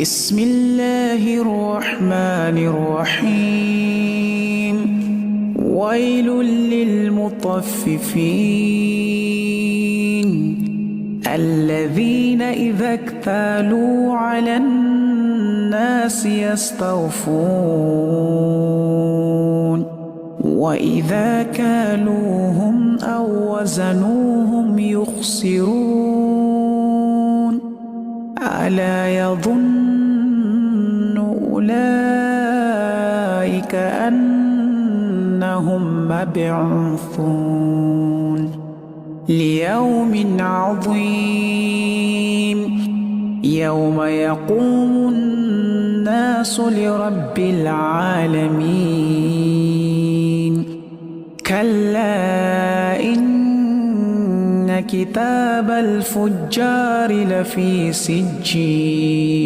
بسم الله الرحمن الرحيم ويل للمطففين الذين إذا اكتالوا على الناس يستوفون وإذا كالوهم أو وزنوهم يخسرون ألا يظن أولئك أنهم مبعوثون ليوم عظيم يوم يقوم الناس لرب العالمين كلا إن كتاب الفجار لفي سجين